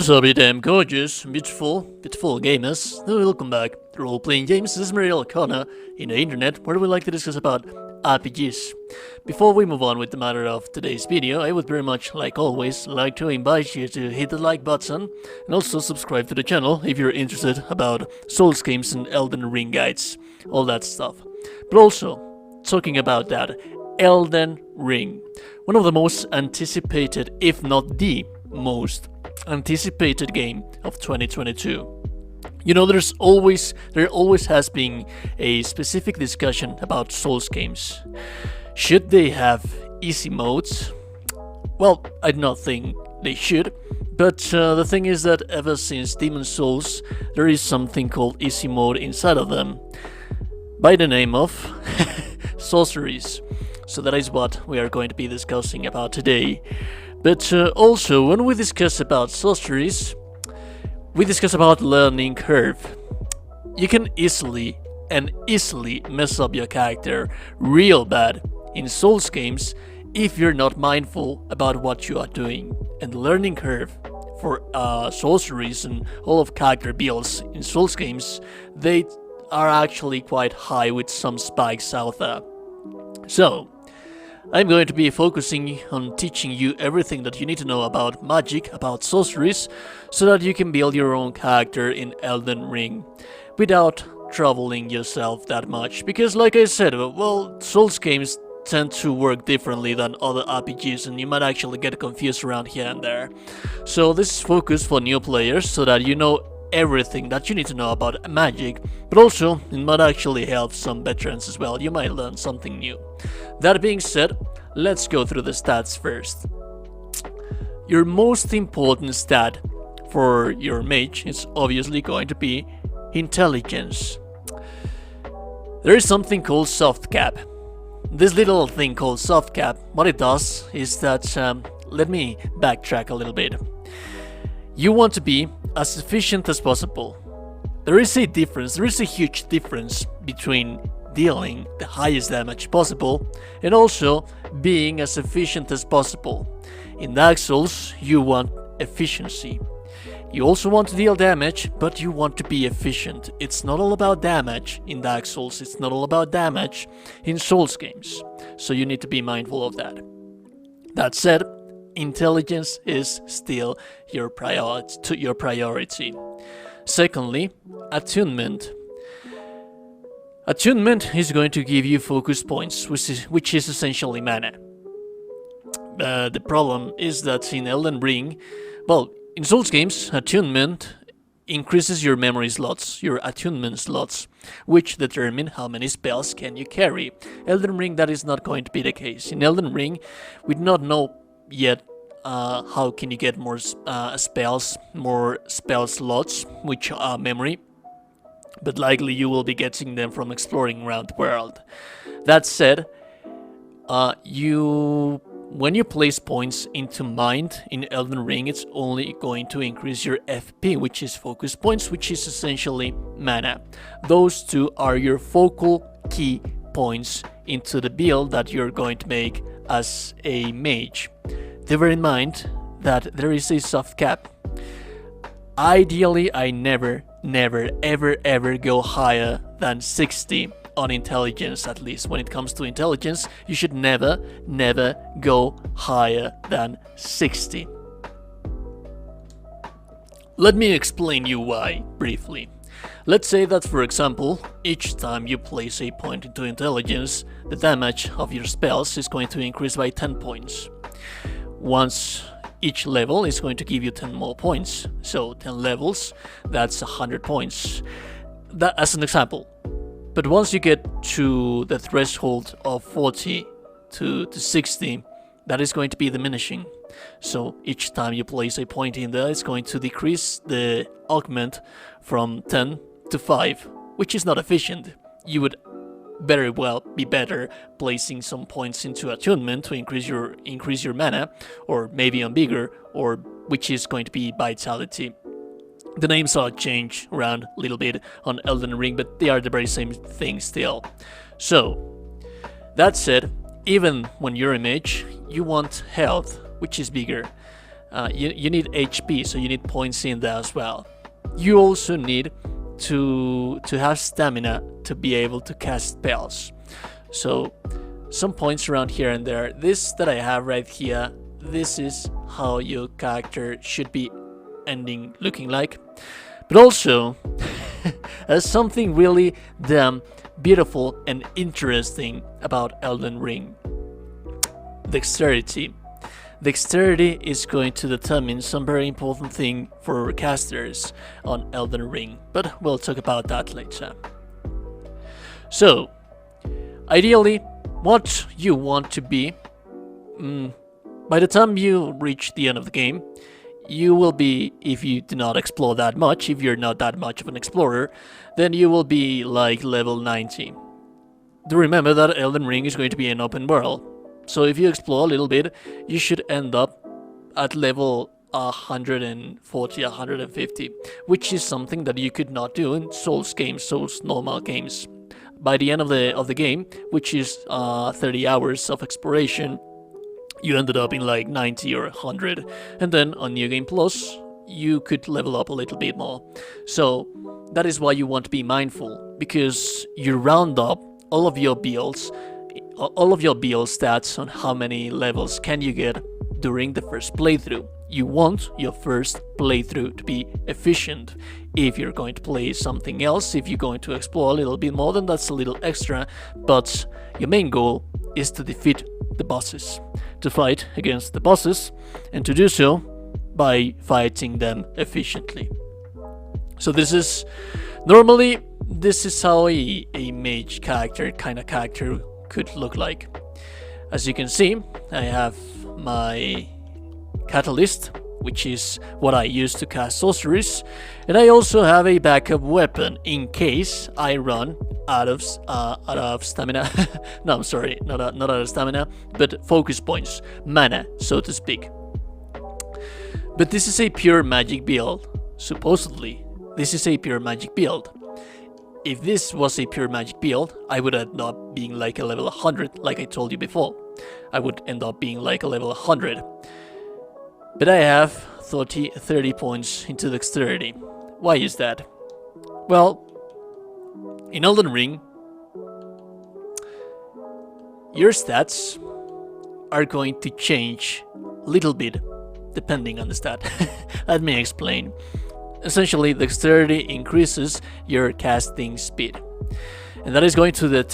What's up, you damn gorgeous, beautiful gamers? Welcome back to Role-Playing Games. This is Mariel Connor in the internet, where we like to discuss about RPGs. Before we move on with the matter of today's video, I would very much, like always, like to invite you to hit the like button and also subscribe to the channel if you're interested about Souls games and Elden Ring guides, all that stuff. But also, talking about that, Elden Ring, one of the most anticipated, if not the most anticipated game of 2022. You know, there always has been a specific discussion about Souls games. Should they have easy modes? Well, I do not think they should, but the thing is that ever since Demon Souls, there is something called easy mode inside of them, by the name of Sorceries. So that is what we are going to be discussing about today. But also, when we discuss about sorceries, we discuss about learning curve. You can easily mess up your character real bad in Souls games if you're not mindful about what you are doing. And the learning curve for sorceries and all of character builds in Souls games, they are actually quite high with some spikes out there. So, I'm going to be focusing on teaching you everything that you need to know about magic, about sorceries, so that you can build your own character in Elden Ring without troubling yourself that much. Because like I said, well, Souls games tend to work differently than other RPGs, and you might actually get confused around here and there. So this is focused for new players, so that you know everything that you need to know about magic, but also it might actually help some veterans as well. You might learn something new. That being said, let's go through the stats first. Your most important stat for your mage is obviously going to be intelligence. There is something called soft cap. This little thing called soft cap, what it does is that, let me backtrack a little bit. You want to be as efficient as possible. There is a huge difference between dealing the highest damage possible and also being as efficient as possible. In Dark Souls, you want efficiency. You also want to deal damage, but you want to be efficient. It's not all about damage in Dark Souls, it's not all about damage in Souls games. So you need to be mindful of that. That said, intelligence is still your priority. Secondly, attunement. Attunement is going to give you focus points, which is essentially mana. The problem is that in Elden Ring, well, in Souls games, attunement increases your memory slots, your attunement slots, which determine how many spells can you carry. Elden Ring, that is not going to be the case. In Elden Ring, we do not know yet how can you get more spells, more spell slots, which are memory, but likely you will be getting them from exploring around the world. That said, when you place points into mind in Elden Ring, it's only going to increase your FP, which is focus points, which is essentially mana. Those two are your focal key points into the build that you're going to make as a mage. Bear in mind that there is a soft cap. Ideally, I never ever go higher than 60 on intelligence. At least when it comes to intelligence, you should never go higher than 60. Let me explain you why briefly. Let's say that, for example, each time you place a point into intelligence, the damage of your spells is going to increase by 10 points. Once each level is going to give you 10 more points, so 10 levels, that's 100 points. That as an example. But once you get to the threshold of 40 to 60, that is going to be diminishing. So each time you place a point in there, it's going to decrease the augment from 10 to 5, which is not efficient. You would very well be better placing some points into attunement to increase your mana, or maybe on bigger, or which is going to be vitality. The names are changed around a little bit on Elden Ring, but they are the very same thing still. So that said, even when you're a mage, you want health, which is bigger. you need HP, so you need points in there as well. You also need to have stamina to be able to cast spells. So some points around here and there. This that I have right here, this is how your character should be looking like. But also there's something really damn beautiful and interesting about Elden Ring. Dexterity. Dexterity is going to determine some very important thing for casters on Elden Ring, but we'll talk about that later. So, ideally, what you want to be, by the time you reach the end of the game, you will be, if you do not explore that much, if you're not that much of an explorer, then you will be like level 90. Do remember that Elden Ring is going to be an open world. So if you explore a little bit, you should end up at level 140, 150, which is something that you could not do in Souls games, Souls normal games. By the end of the game, which is 30 hours of exploration, you ended up in like 90 or 100, and then on New Game Plus, you could level up a little bit more. So that is why you want to be mindful, because you round up all of your builds stats on how many levels can you get during the first playthrough. You want your first playthrough to be efficient. If you're going to play something else, if you're going to explore a little bit more, then that's a little extra, but your main goal is to defeat the bosses, to fight against the bosses, and to do so by fighting them efficiently. So this is how a mage character, kind of character, could look like. As you can see, I have my catalyst, which is what I use to cast sorceries, and I also have a backup weapon in case I run out of stamina. No, I'm sorry, not out of stamina, but focus points, mana, so to speak. But this is a pure magic build. Supposedly, this is a pure magic build. If this was a pure magic build, I would end up being like a level 100, like I told you before. I would end up being like a level 100. But I have 30 points into dexterity. Why is that? Well, in Elden Ring, your stats are going to change a little bit depending on the stat. Let me explain. Essentially, dexterity increases your casting speed, and that is going to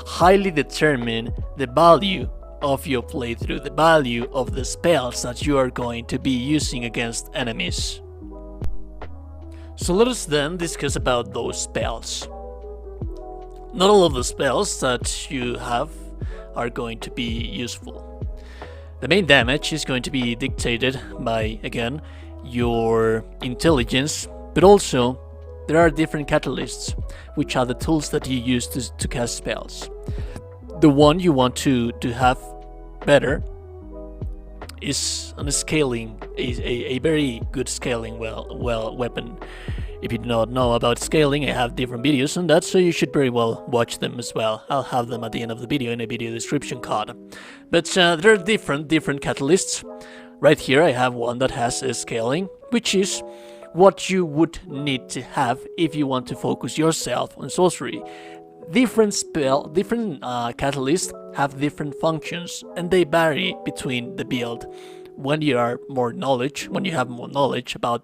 highly determine the value of your playthrough, the value of the spells that you are going to be using against enemies. So let us then discuss about those spells. Not all of the spells that you have are going to be useful. The main damage is going to be dictated by, again, your intelligence, but also there are different catalysts, which are the tools that you use to cast spells. The one you want to have better is on scaling, a very good scaling weapon. If you do not know about scaling, I have different videos on that, so you should very well watch them as well. I'll have them at the end of the video in a video description card. But there are different catalysts. Right here I have one that has a scaling, which is what you would need to have if you want to focus yourself on sorcery. Different catalysts have different functions, and they vary between the build. When you have more knowledge about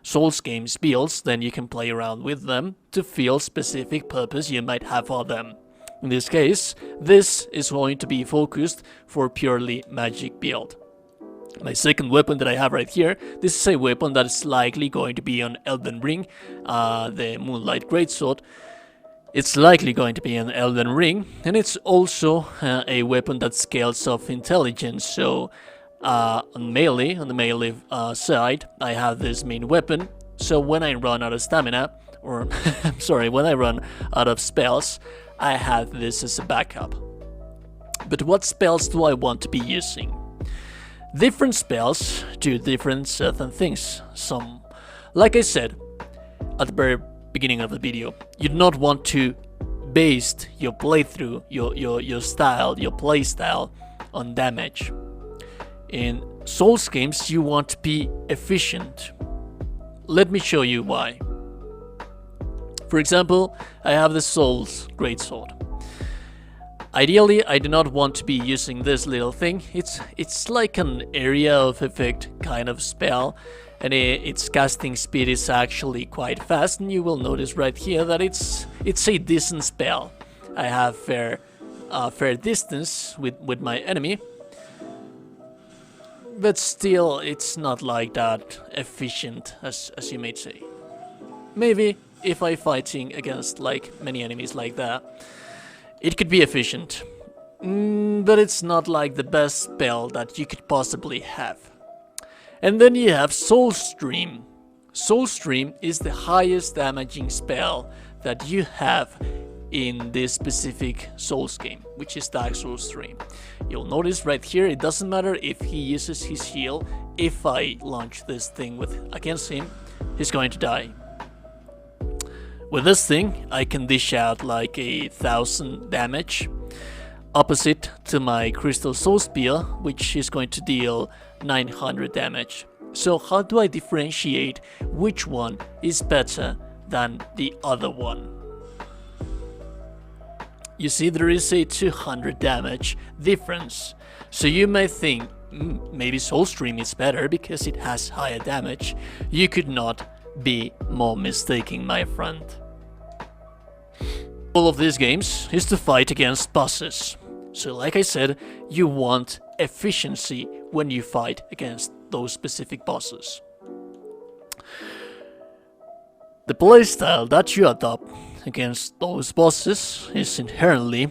Souls games builds, then you can play around with them to feel specific purpose you might have for them. In this case, this is going to be focused for purely magic build. My second weapon that I have right here, this is a weapon that is likely going to be on Elden Ring, the Moonlight Greatsword. It's likely going to be an Elden Ring, and it's also a weapon that scales off intelligence. So on the melee side, I have this main weapon. So when I run out of stamina, or I'm sorry, when I run out of spells, I have this as a backup. But what spells do I want to be using? Different spells do different certain things. Some, like I said at the very beginning of the video, you do not want to base your playthrough, your style, your play style on damage. In Souls games, you want to be efficient. Let me show you why. For example, I have the Souls Greatsword. Ideally, I do not want to be using this little thing. It's like an area of effect kind of spell, and its casting speed is actually quite fast, and you will notice right here that it's a decent spell. I have fair distance with my enemy, but still it's not like that efficient as you may say. Maybe if I'm fighting against like many enemies like that, it could be efficient, but it's not like the best spell that you could possibly have. And then you have Soul Stream. Soul Stream is the highest damaging spell that you have in this specific Souls game, which is Dark Souls 3. You'll notice right here, it doesn't matter if he uses his heal. If I launch this thing against him, he's going to die. With this thing, I can dish out like 1,000 damage, opposite to my Crystal Soul Spear, which is going to deal 900 damage. So how do I differentiate which one is better than the other one? You see, there is a 200 damage difference. So you may think, maybe Soulstream is better because it has higher damage. You could not be more mistaken, my friend. All of these games is to fight against bosses. So like I said, you want efficiency when you fight against those specific bosses. The playstyle that you adopt against those bosses is inherently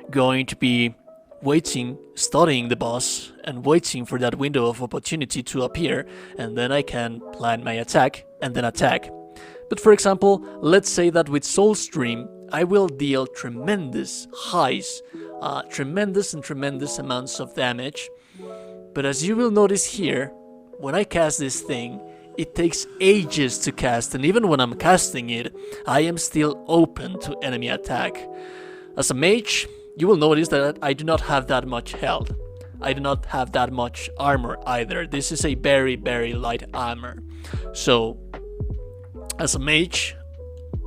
going to be waiting, studying the boss, and waiting for that window of opportunity to appear, and then I can plan my attack and then attack. But for example, let's say that with Soulstream, I will deal tremendous highs, tremendous amounts of damage. But as you will notice here, when I cast this thing, it takes ages to cast, and even when I'm casting it, I am still open to enemy attack. As a mage, you will notice that I do not have that much health. I do not have that much armor either. This is a very, very light armor. So, as a mage,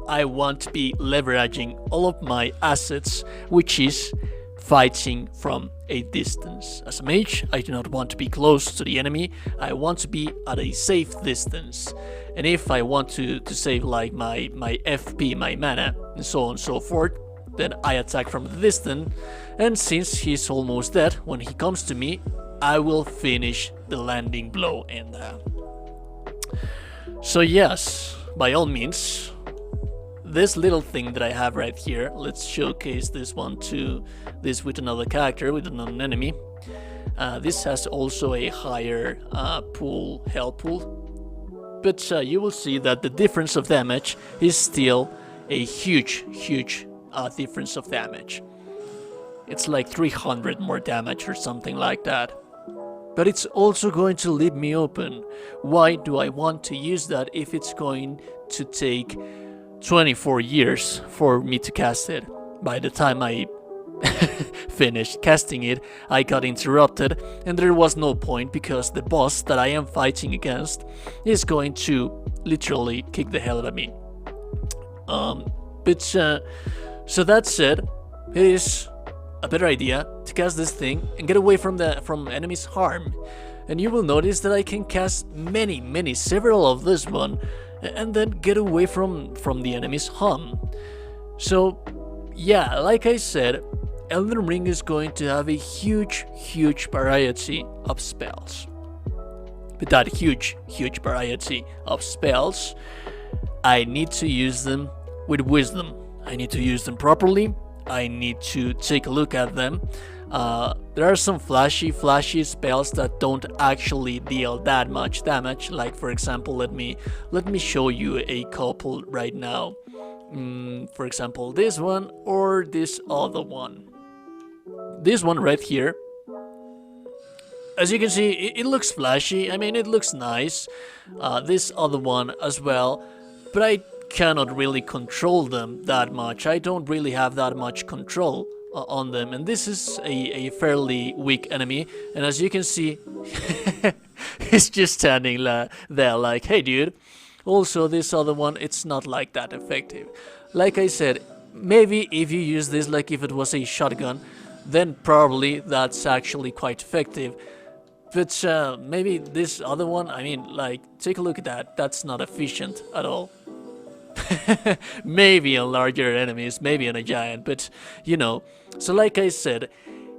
I want to be leveraging all of my assets, which is fighting from a distance. As a mage, I do not want to be close to the enemy. I want to be at a safe distance. And if I want to save like my FP, my mana, and so on and so forth, then I attack from the distance. And since he's almost dead, when he comes to me, I will finish the landing blow in there. So yes, by all means, this little thing that I have right here, let's showcase this one to this with another character, with another enemy. This has also a higher health pool, but you will see that the difference of damage is still a huge difference of damage. It's like 300 more damage or something like that. But it's also going to leave me open. Why do I want to use that if it's going to take 24 years for me to cast it? By the time I finished casting it, I got interrupted, and there was no point because the boss that I am fighting against is going to literally kick the hell out of me. So that said, it is a better idea to cast this thing and get away from enemy's harm. And you will notice that I can cast several of this one, and then get away from the enemy's harm. So yeah, like I said, Elden Ring is going to have a huge variety of spells. With that huge variety of spells, I need to use them with wisdom. I need to use them properly. I need to take a look at them. There are some flashy spells that don't actually deal that much damage. Like for example, let me show you a couple right now. For example, this one or this other one. This one right here. As you can see, it looks flashy. I mean, it looks nice. This other one as well, but I cannot really control them that much. I don't really have that much control on them, and this is a fairly weak enemy, and as you can see he's just standing there like, hey dude. Also, this other one, it's not like that effective. Like I said, maybe if you use this like if it was a shotgun, then probably that's actually quite effective. But maybe this other one, I mean, like, take a look at that. That's not efficient at all. Maybe on larger enemies, maybe on a giant, but you know. So like I said,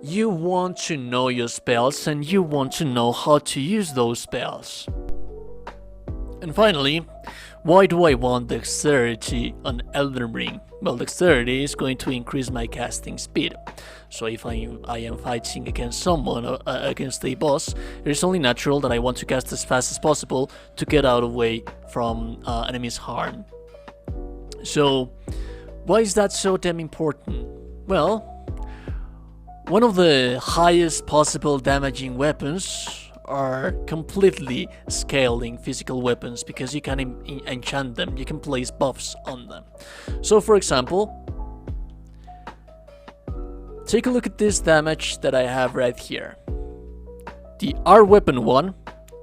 you want to know your spells and you want to know how to use those spells. And finally, why do I want Dexterity on Elden Ring? Well, Dexterity is going to increase my casting speed. So if I am fighting against someone, against a boss, it is only natural that I want to cast as fast as possible to get out of the way from enemies' harm. So, why is that so damn important? Well, one of the highest possible damaging weapons are completely scaling physical weapons because you can enchant them, you can place buffs on them. So for example, take a look at this damage that I have right here. The R weapon 1,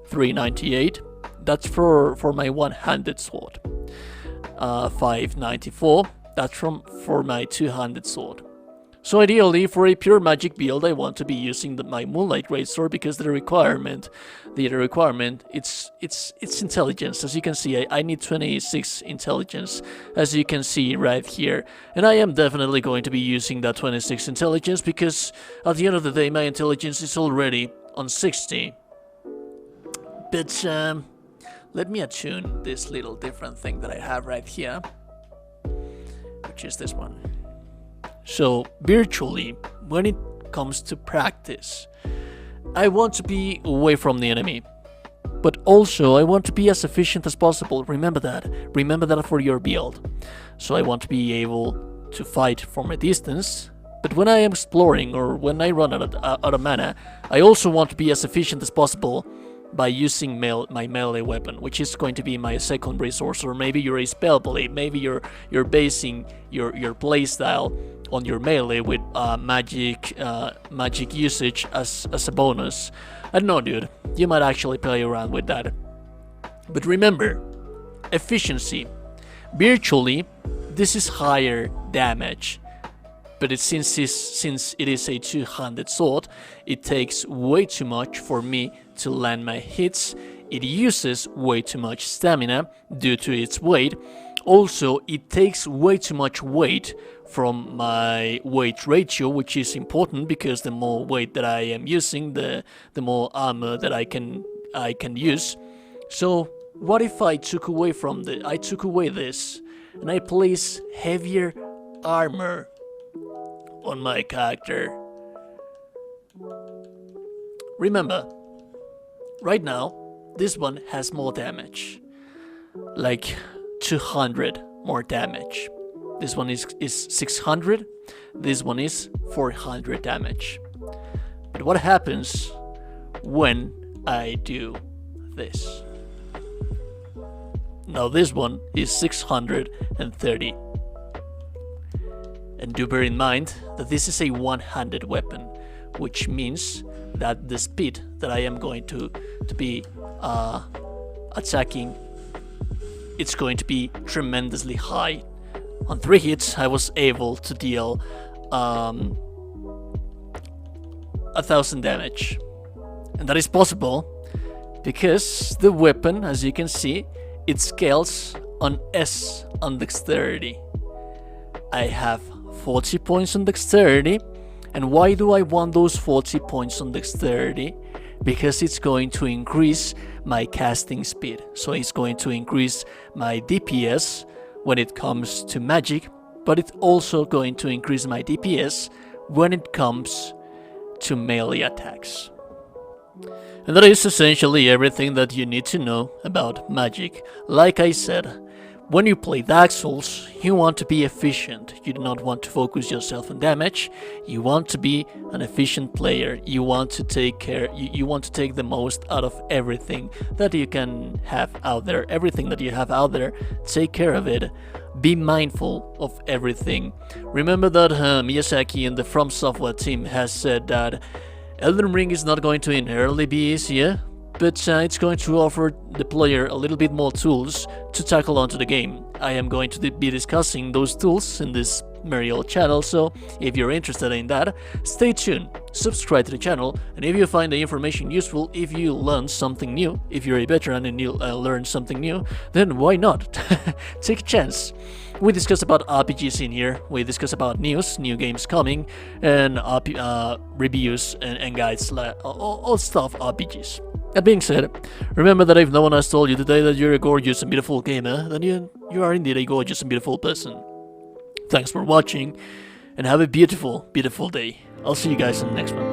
398, that's for my one-handed sword. 594, that's for my two-handed sword. So ideally, for a pure magic build, I want to be using my Moonlight Greatsword because the requirement, it's intelligence. As you can see, I need 26 intelligence, as you can see right here. And I am definitely going to be using that 26 intelligence because at the end of the day, my intelligence is already on 60. But let me attune this little different thing that I have right here, which is this one. So, virtually, when it comes to practice, I want to be away from the enemy. But also, I want to be as efficient as possible. Remember that. Remember that for your build. So I want to be able to fight from a distance. But when I am exploring or when I run out of mana, I also want to be as efficient as possible by using my melee weapon, which is going to be my second resource. Or maybe you're a spell blade. Maybe you're basing your playstyle on your melee with magic usage as a bonus. I don't know, dude. You might actually play around with that. But remember, efficiency. Virtually, this is higher damage. But since it is a two-handed sword, it takes way too much for me to land my hits. It uses way too much stamina due to its weight. Also, it takes way too much weight from my weight ratio, which is important because the more weight that I am using, the more armor that I can use. So what if I took away this and I place heavier armor on my character? Remember, right now this one has more damage, like 200 more damage. This one is 600, this one is 400 damage. But what happens when I do this? Now this one is 630. And do bear in mind that this is a one-handed weapon, which means that the speed that I am going to be attacking, it's going to be tremendously high. On 3 hits, I was able to deal 1000 damage. And that is possible because the weapon, as you can see, it scales on S on Dexterity. I have 40 points on Dexterity. And why do I want those 40 points on Dexterity? Because it's going to increase my casting speed. So it's going to increase my DPS when it comes to magic, but it's also going to increase my DPS when it comes to melee attacks. And that is essentially everything that you need to know about magic. Like I said, When you play Dark Souls, you want to be efficient. You do not want to focus yourself on damage. You want to be an efficient player. You want to take care. You want to take the most out of everything that you can have out there. Everything that you have out there, take care of it. Be mindful of everything. Remember that Miyazaki and the From Software team has said that Elden Ring is not going to inherently be easier, but it's going to offer the player a little bit more tools to tackle onto the game. I am going to be discussing those tools in this Mariel channel, so if you're interested in that, stay tuned, subscribe to the channel, and if you find the information useful, if you learn something new, if you're a veteran and you learn something new, then why not? Take a chance. We discuss about RPGs in here, we discuss about news, new games coming, and reviews and guides, all stuff RPGs. That being said, remember that if no one has told you today that you're a gorgeous and beautiful gamer, then you are indeed a gorgeous and beautiful person. Thanks for watching, and have a beautiful, beautiful day. I'll see you guys in the next one.